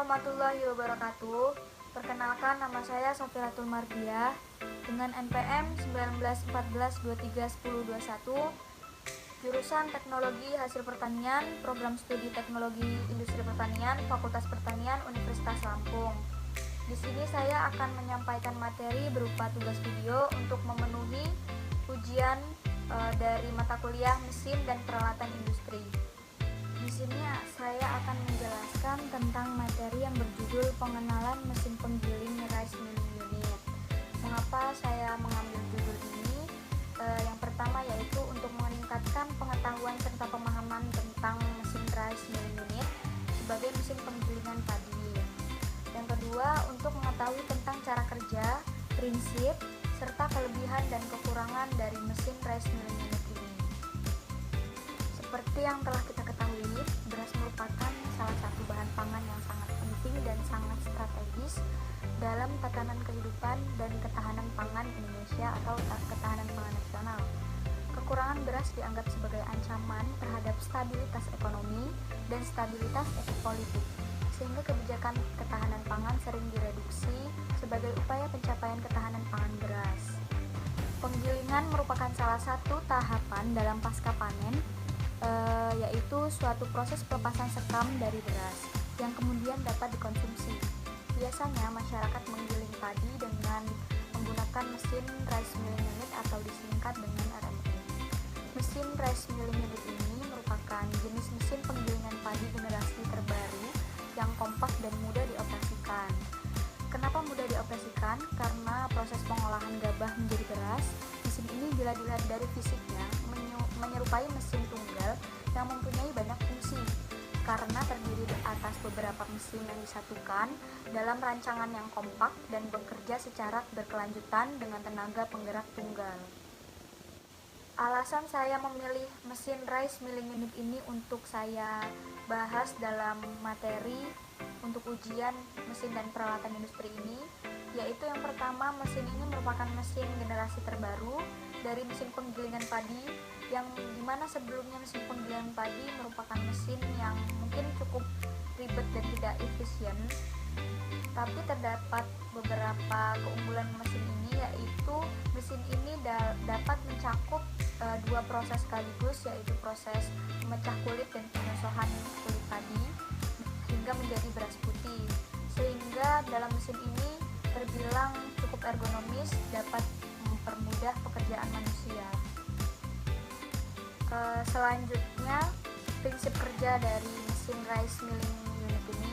warahmatullahi wabarakatuh. Perkenalkan, nama saya Safiratul Mardiah dengan NPM 1914231021, jurusan Teknologi Hasil Pertanian, Program Studi Teknologi Industri Pertanian, Fakultas Pertanian, Universitas Lampung. Di sini saya akan menyampaikan materi berupa tugas video untuk memenuhi ujian dari mata kuliah Mesin dan Peralatan Industri. Di sini saya akan menjelaskan tentang materi yang berjudul Pengenalan Mesin Penggiling Rice Milling Unit. Mengapa saya mengambil judul ini? Yang pertama yaitu untuk meningkatkan pengetahuan serta pemahaman tentang mesin rice milling unit sebagai mesin penggilingan padi. Yang kedua, untuk mengetahui tentang cara kerja, prinsip, serta kelebihan dan kekurangan dari mesin rice milling unit ini. Seperti yang telah kita ketahui, beras merupakan salah satu bahan pangan yang sangat penting dan sangat strategis dalam tatanan kehidupan dan ketahanan pangan Indonesia atau ketahanan pangan nasional. Kekurangan beras dianggap sebagai ancaman terhadap stabilitas ekonomi dan stabilitas politik, sehingga kebijakan ketahanan pangan sering direduksi sebagai upaya pencapaian ketahanan pangan beras. Penggilingan merupakan salah satu tahapan dalam pasca panen, yaitu suatu proses pelepasan sekam dari beras yang kemudian dapat dikonsumsi. Biasanya masyarakat menggiling padi dengan menggunakan mesin rice milling unit atau disingkat dengan RMU. Mesin rice milling unit ini merupakan jenis mesin penggilingan padi generasi terbaru yang kompak dan mudah dioperasikan. Kenapa mudah dioperasikan? Karena proses pengolahan gabah menjadi beras. Mesin ini bila dilihat dari fisiknya menyerupai mesin tunggal yang mempunyai banyak fungsi karena terdiri atas beberapa mesin yang disatukan dalam rancangan yang kompak dan bekerja secara berkelanjutan dengan tenaga penggerak tunggal. Alasan saya memilih mesin rice milling unit ini untuk saya bahas dalam materi untuk ujian mesin dan peralatan industri ini, yaitu yang pertama, mesin ini merupakan mesin generasi terbaru dari mesin penggilingan padi, yang dimana sebelumnya mesin penggilingan padi merupakan mesin yang mungkin cukup ribet dan tidak efisien. Tapi terdapat beberapa keunggulan mesin ini, yaitu mesin ini dapat mencakup dua proses sekaligus, yaitu proses memecah kulit dan penyosohan kulit padi hingga menjadi beras putih, sehingga dalam mesin ini terbilang cukup ergonomis, dapat mempermudah pekerjaan manusia. Selanjutnya, prinsip kerja dari mesin rice milling unit ini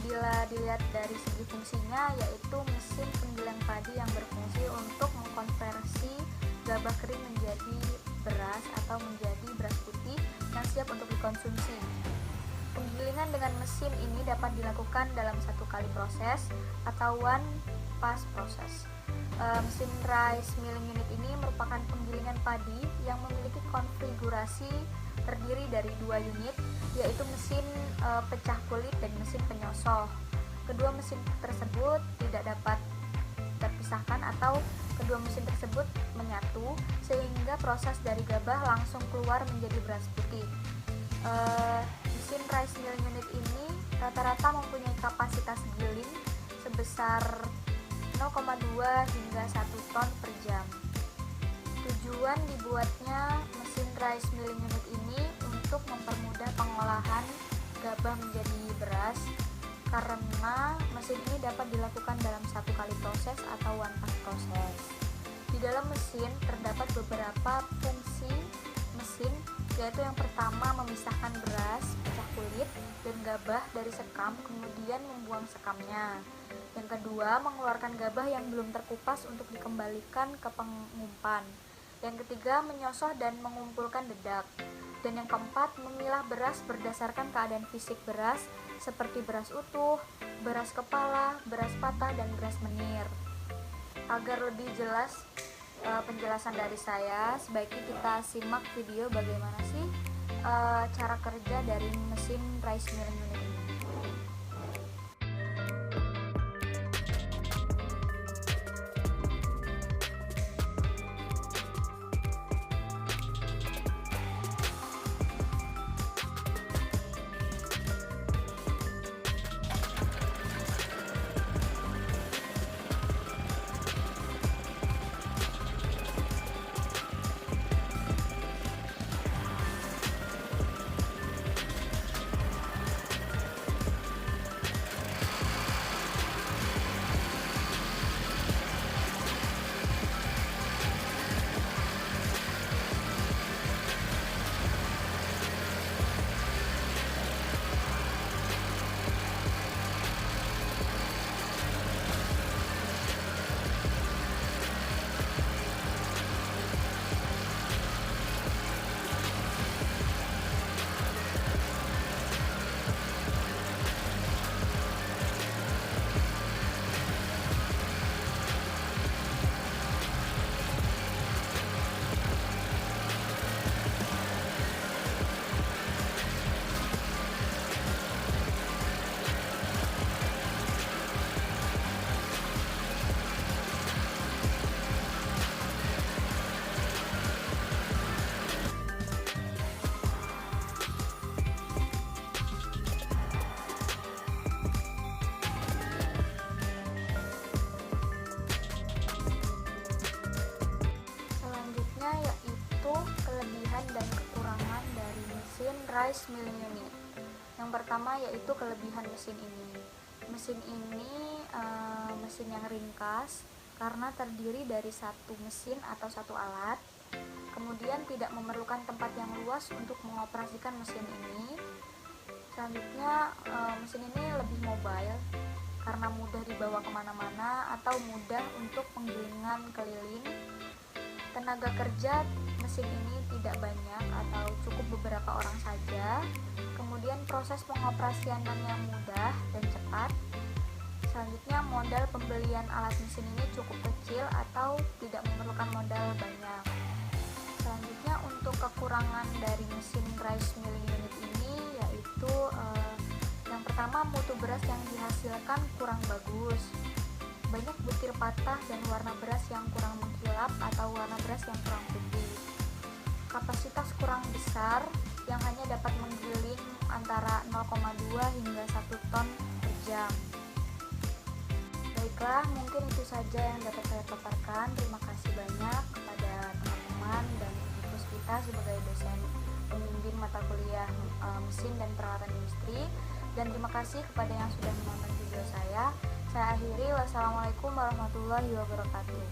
bila dilihat dari segi fungsinya, yaitu mesin penggilingan padi yang berfungsi untuk mengkonversi gabah kering menjadi beras atau menjadi beras putih yang siap untuk dikonsumsi. Penggilingan dengan mesin ini dapat dilakukan dalam satu kali proses atau one pass proses. Mesin rice milling unit ini merupakan penggilingan padi yang memiliki konfigurasi terdiri dari dua unit, yaitu mesin pecah kulit dan mesin penyosoh. Kedua mesin tersebut tidak dapat terpisahkan atau kedua mesin tersebut menyatu, sehingga proses dari gabah langsung keluar menjadi beras putih. Mesin rice milling unit ini rata-rata mempunyai kapasitas giling sebesar 0,2 hingga 1 ton per jam. Tujuan dibuatnya mesin rice milling unit ini untuk mempermudah pengolahan gabah menjadi beras, karena mesin ini dapat dilakukan dalam satu kali proses atau one pass proses. Di dalam mesin terdapat beberapa fungsi mesin, yaitu yang pertama memisahkan beras, pecah kulit, dan gabah dari sekam, kemudian membuang sekamnya. Yang kedua, mengeluarkan gabah yang belum terkupas untuk dikembalikan ke pengumpan. Yang ketiga, menyosoh dan mengumpulkan dedak. Dan yang keempat, memilah beras berdasarkan keadaan fisik beras, seperti beras utuh, beras kepala, beras patah, dan beras menir. Agar lebih jelas penjelasan dari saya, sebaiknya kita simak video bagaimana sih cara kerja dari mesin rice milling unit ini. Rice Milling Unit. Yang pertama yaitu kelebihan mesin ini. Mesin ini mesin yang ringkas karena terdiri dari satu mesin atau satu alat. Kemudian tidak memerlukan tempat yang luas untuk mengoperasikan mesin ini. Selanjutnya mesin ini lebih mobile karena mudah dibawa kemana-mana atau mudah untuk penggilingan keliling. Tenaga kerja mesin ini tidak banyak atau cukup beberapa orang saja. Kemudian proses pengoperasiannya mudah dan cepat. Selanjutnya modal pembelian alat mesin ini cukup kecil atau tidak memerlukan modal banyak. Selanjutnya untuk kekurangan dari mesin rice milling unit ini yaitu yang pertama, mutu beras yang dihasilkan kurang bagus. Banyak butir patah dan warna beras yang kurang mengkilap atau warna beras yang kurang putih. Kapasitas kurang besar yang hanya dapat menggiling antara 0,2 hingga 1 ton per jam. Baiklah, mungkin itu saja yang dapat saya paparkan. Terima kasih banyak kepada teman-teman dan ibu Puspita sebagai dosen pembimbing mata kuliah mesin dan peralatan industri. Dan terima kasih kepada yang sudah menonton video saya. Saya akhiri, wassalamualaikum warahmatullahi wabarakatuh.